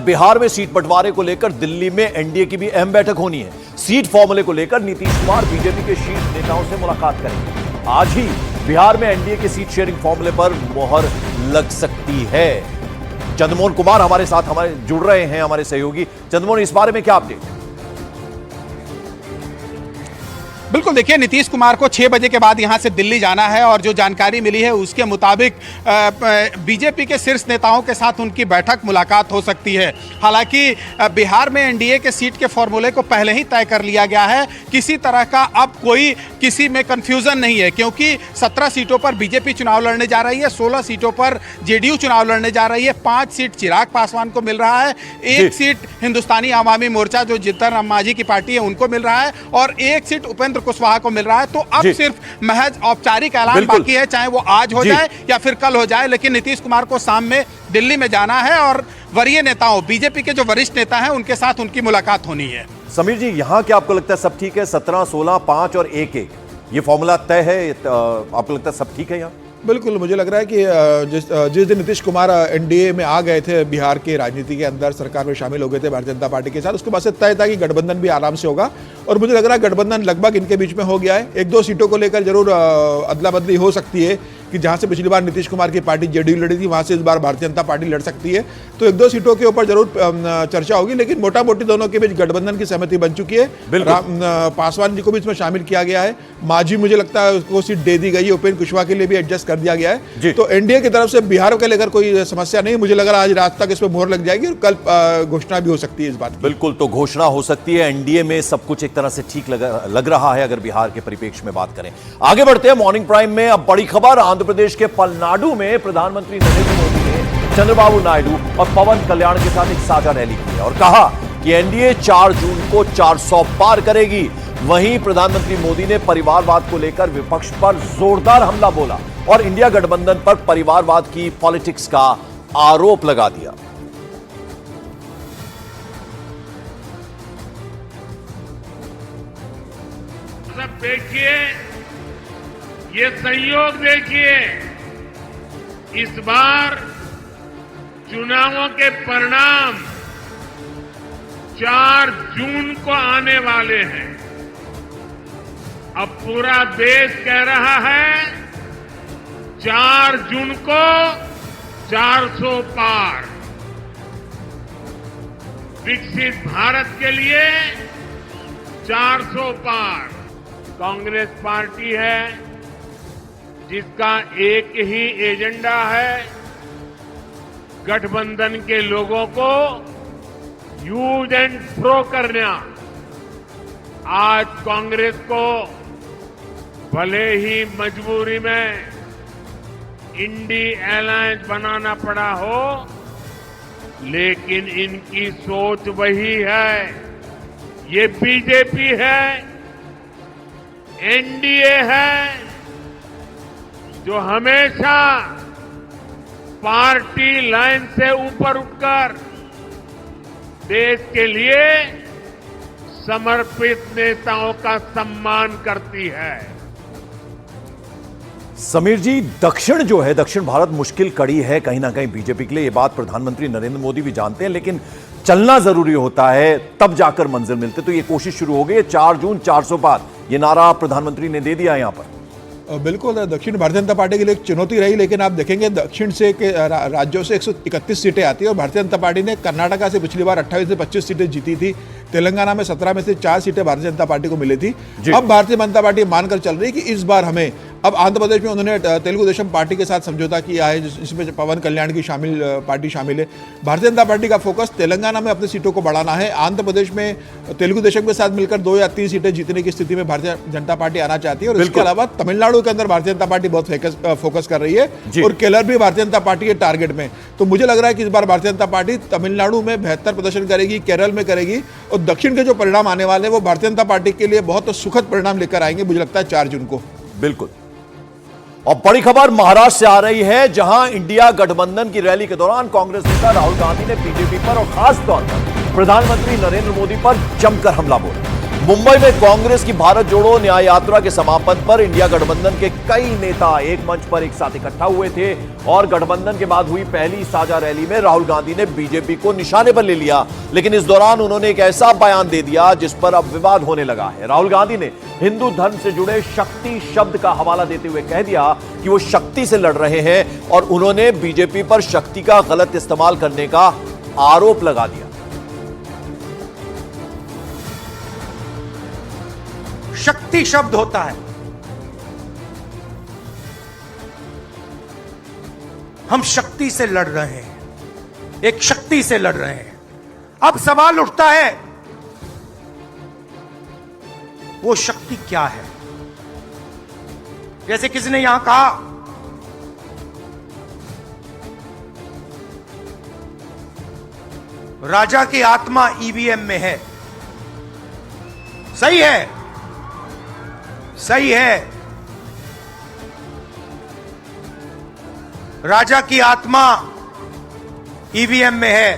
बिहार में सीट बंटवारे को लेकर दिल्ली में एनडीए की भी अहम बैठक होनी है। सीट फॉर्मूले को लेकर नीतीश कुमार बीजेपी के शीर्ष नेताओं से मुलाकात करेंगे। आज ही बिहार में एनडीए के सीट शेयरिंग फॉर्मूले पर मुहर लग सकती है। चंद्रमोहन कुमार हमारे साथ जुड़ रहे हैं, हमारे सहयोगी। चंद्रमोहन, इस बारे में क्या अपडेट? बिल्कुल, देखिए, नीतीश कुमार को 6 बजे के बाद यहां से दिल्ली जाना है और जो जानकारी मिली है उसके मुताबिक बीजेपी के शीर्ष नेताओं के साथ उनकी बैठक मुलाकात हो सकती है। हालांकि बिहार में एनडीए के सीट के फॉर्मूले को पहले ही तय कर लिया गया है। किसी तरह का अब कोई किसी में कंफ्यूजन नहीं है, क्योंकि 17 सीटों पर बीजेपी चुनाव लड़ने जा रही है, 16 सीटों पर जेडीयू चुनाव लड़ने जा रही है, 5 सीट चिराग पासवान को मिल रहा है, 1 सीट हिंदुस्तानी आवामी मोर्चा जो जीतन राम मांझी की पार्टी है उनको मिल रहा है और 1 सीट उपेंद्र कुशवाहा को मिल रहा है। तो अब सिर्फ महज औपचारिक ऐलान बाकी है, चाहे वो आज हो जाए या फिर कल हो जाए। लेकिन नीतीश कुमार को शाम में दिल्ली में जाना है और वरीय नेताओं, बीजेपी के जो वरिष्ठ नेता हैं उनके साथ उनकी मुलाकात होनी है। समीर जी, यहां क्या आपको लगता है सब ठीक है? 17, 16, 5 और 1-1 ये फॉर्मूला तय है? आपको लगता है सब ठीक है यहां? बिल्कुल, मुझे लग रहा है कि जिस दिन नीतीश कुमार एनडीए में आ गए थे, बिहार की राजनीति के अंदर सरकार में शामिल हो गए थे भारतीय जनता पार्टी के साथ, उसके बाद से तय था कि गठबंधन भी आराम से होगा और मुझे लग रहा है गठबंधन लगभग इनके बीच में हो गया है। 1-2 सीटों को लेकर जरूर अदला बदली हो सकती है कि जहां से पिछली बार नीतीश कुमार की पार्टी जेडीयू लड़ी थी, वहां से इस बार भारतीय जनता पार्टी लड़ सकती है। तो 1-2 सीटों के ऊपर जरूर चर्चा होगी, लेकिन मोटा मोटी दोनों के बीच गठबंधन की सहमति बन चुकी है। पासवान जी को भी इसमें शामिल किया गया है, मांझी मुझे लगता है उसको सीट दे दी गई है, उपेंद्र कुशवाहा के लिए भी एडजस्ट कर दिया गया है। तो एनडीए की तरफ से बिहार को लेकर कोई समस्या नहीं, मुझे लग रहा है आज रात तक इसमें मोहर लग जाएगी और कल घोषणा भी हो सकती है इस बात की। बिल्कुल, तो घोषणा हो सकती है। एनडीए में सब कुछ एक तरह से ठीक लग रहा है अगर बिहार के परिप्रेक्ष्य में बात करें। आगे बढ़ते हैं मॉर्निंग प्राइम में। अब बड़ी खबर, आंध्र प्रदेश के पलनाडु में प्रधानमंत्री नरेंद्र मोदी ने चंद्रबाबू नायडू और पवन कल्याण के साथ एक साझा रैली की और कहा कि एनडीए 4 जून को 400 पार करेगी। वहीं प्रधानमंत्री मोदी ने परिवारवाद को लेकर विपक्ष पर जोरदार हमला बोला और इंडिया गठबंधन पर परिवारवाद की पॉलिटिक्स का आरोप लगा दिया। सब देखिए, ये संयोग देखिए, इस बार चुनावों के परिणाम 4 जून को आने वाले हैं। अब पूरा देश कह रहा है 4 जून को 400 पार। विकसित भारत के लिए 400 पार। कांग्रेस पार्टी है जिसका एक ही एजेंडा है, गठबंधन के लोगों को यूज एंड थ्रो करना। आज कांग्रेस को भले ही मजबूरी में इंडी अलायंस बनाना पड़ा हो, लेकिन इनकी सोच वही है। ये बीजेपी है, एनडीए है, जो हमेशा पार्टी लाइन से ऊपर उठकर देश के लिए समर्पित नेताओं का सम्मान करती है। समीर जी, दक्षिण जो है, दक्षिण भारत मुश्किल कड़ी है कहीं ना कहीं बीजेपी के लिए। ये बात प्रधानमंत्री नरेंद्र मोदी भी जानते हैं, लेकिन चलना जरूरी होता है, तब जाकर मंजिल मिलते। तो ये कोशिश शुरू हो गई है, 4 जून 400 पार, ये नारा प्रधानमंत्री ने दे दिया यहां पर। बिल्कुल, दक्षिण भारतीय जनता पार्टी के लिए एक चुनौती रही, लेकिन आप देखेंगे दक्षिण से के राज्यों से 131 सीटें आती है और भारतीय जनता पार्टी ने कर्नाटका से पिछली बार 28 से 25 सीटें जीती थी। तेलंगाना में 17 में से 4 सीटें भारतीय जनता पार्टी को मिली थी। अब भारतीय जनता पार्टी मानकर चल रही है कि इस बार हमें, अब आंध्र प्रदेश में उन्होंने तेलुगु देशम पार्टी के साथ समझौता किया है जिसमें पवन कल्याण की पार्टी शामिल है। भारतीय जनता पार्टी का फोकस तेलंगाना में अपनी सीटों को बढ़ाना है। आंध्र प्रदेश में तेलुगु देशम के साथ मिलकर 2 या 3 सीटें जीतने की स्थिति में भारतीय जनता पार्टी आना चाहती है और इसके अलावा तमिलनाडु के अंदर भारतीय जनता पार्टी बहुत फोकस कर रही है और केरल भी भारतीय जनता पार्टी के टारगेट में। तो मुझे लग रहा है कि इस बार भारतीय जनता पार्टी तमिलनाडु में बेहतर प्रदर्शन करेगी, केरल में करेगी और दक्षिण के जो परिणाम आने वाले हैं वो भारतीय जनता पार्टी के लिए बहुत सुखद परिणाम लेकर आएंगे, मुझे लगता है 4 जून को। बिल्कुल। और बड़ी खबर महाराष्ट्र से आ रही है, जहां इंडिया गठबंधन की रैली के दौरान कांग्रेस नेता राहुल गांधी ने बीजेपी पर और खास तौर पर प्रधानमंत्री नरेंद्र मोदी पर जमकर हमला बोला। मुंबई में कांग्रेस की भारत जोड़ो न्याय यात्रा के समापन पर इंडिया गठबंधन के कई नेता एक मंच पर एक साथ इकट्ठा हुए थे और गठबंधन के बाद हुई पहली साझा रैली में राहुल गांधी ने बीजेपी को निशाने पर ले लिया। लेकिन इस दौरान उन्होंने एक ऐसा बयान दे दिया जिस पर अब विवाद होने लगा है। राहुल गांधी ने हिंदू धर्म से जुड़े शक्ति शब्द का हवाला देते हुए कह दिया कि वो शक्ति से लड़ रहे हैं और उन्होंने बीजेपी पर शक्ति का गलत इस्तेमाल करने का आरोप लगा दिया। शक्ति शब्द होता है, हम शक्ति से लड़ रहे हैं, एक शक्ति से लड़ रहे हैं। अब सवाल उठता है वो शक्ति क्या है? जैसे किसी ने यहां कहा राजा की आत्मा ईवीएम में है। सही है, सही है, राजा की आत्मा ईवीएम में है।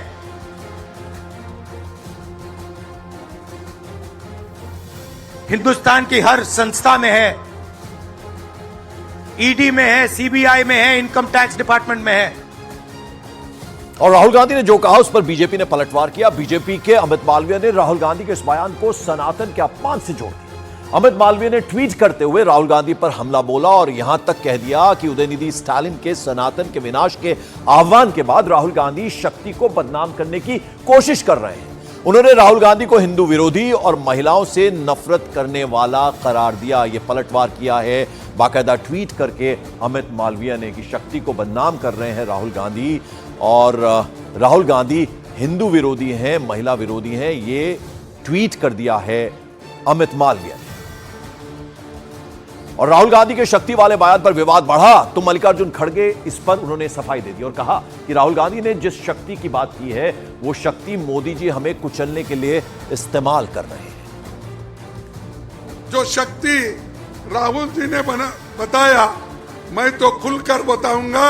हिंदुस्तान की हर संस्था में है, ईडी में है, सीबीआई में है, इनकम टैक्स डिपार्टमेंट में है। और राहुल गांधी ने जो कहा उस पर बीजेपी ने पलटवार किया। बीजेपी के अमित मालवीय ने राहुल गांधी के इस बयान को सनातन के अपमान से जोड़ दिया। अमित मालवीय ने ट्वीट करते हुए राहुल गांधी पर हमला बोला और यहां तक कह दिया कि उदयनिधि स्टालिन के सनातन के विनाश के आह्वान के बाद राहुल गांधी शक्ति को बदनाम करने की कोशिश कर रहे हैं। उन्होंने राहुल गांधी को हिंदू विरोधी और महिलाओं से नफरत करने वाला करार दिया। यह पलटवार किया है बाकायदा ट्वीट करके अमित मालवीय ने कि शक्ति को बदनाम कर रहे हैं राहुल गांधी और राहुल गांधी हिंदू विरोधी हैं, महिला विरोधी हैं। ये ट्वीट कर दिया है अमित मालवीय ने। और राहुल गांधी के शक्ति वाले बयान पर विवाद बढ़ा तो मल्लिकार्जुन खड़गे इस पर उन्होंने सफाई दे दी और कहा कि राहुल गांधी ने जिस शक्ति की बात की है वो शक्ति मोदी जी हमें कुचलने के लिए इस्तेमाल कर रहे हैं। जो शक्ति राहुल जी ने बताया, मैं तो खुलकर बताऊंगा,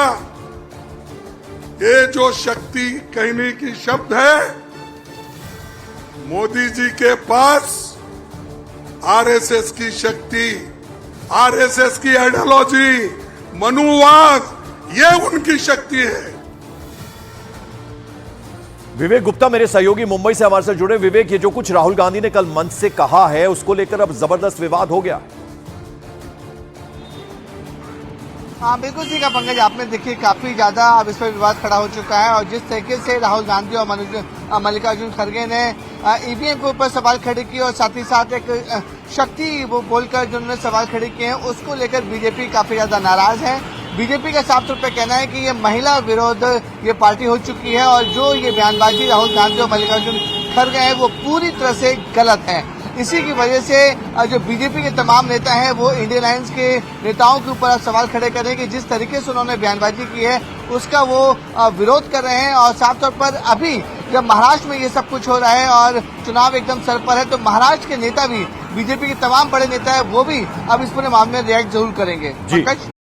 ये जो शक्ति कहने की शब्द है, मोदी जी के पास आरएसएस की शक्ति, आरएसएस की आइडियोलॉजी, मनुवाद, ये उनकी शक्ति है। विवेक गुप्ता मेरे सहयोगी मुंबई से हमारे साथ जुड़े। विवेक, ये जो कुछ राहुल गांधी ने कल मंच से कहा है उसको लेकर अब जबरदस्त विवाद हो गया। हाँ बिल्कुल ठीक है पंकज, आपने देखिए काफी ज्यादा अब इस पर विवाद खड़ा हो चुका है और जिस तरीके से राहुल गांधी और मल्लिकार्जुन खड़गे ने ईवीएम के ऊपर सवाल खड़े किए और साथ ही साथ एक शक्ति वो बोलकर जो उन्होंने सवाल खड़े किए हैं उसको लेकर बीजेपी काफी ज्यादा नाराज है। बीजेपी का साफ तौर पर कहना है कि ये महिला विरोध ये पार्टी हो चुकी है और जो ये बयानबाजी राहुल गांधी और मल्लिकार्जुन खड़गे हैं वो पूरी तरह से गलत है। इसी की वजह से जो बीजेपी के तमाम नेता हैं वो इंडियन अलायंस के नेताओं के ऊपर सवाल खड़े कर रहे हैं कि जिस तरीके से उन्होंने बयानबाजी की है उसका वो विरोध कर रहे हैं। और साफ तौर पर अभी जब महाराष्ट्र में ये सब कुछ हो रहा है और चुनाव एकदम सर पर है तो महाराष्ट्र के नेता भी, बीजेपी के तमाम बड़े नेता है वो भी अब इस पूरे मामले में रिएक्ट जरूर करेंगे।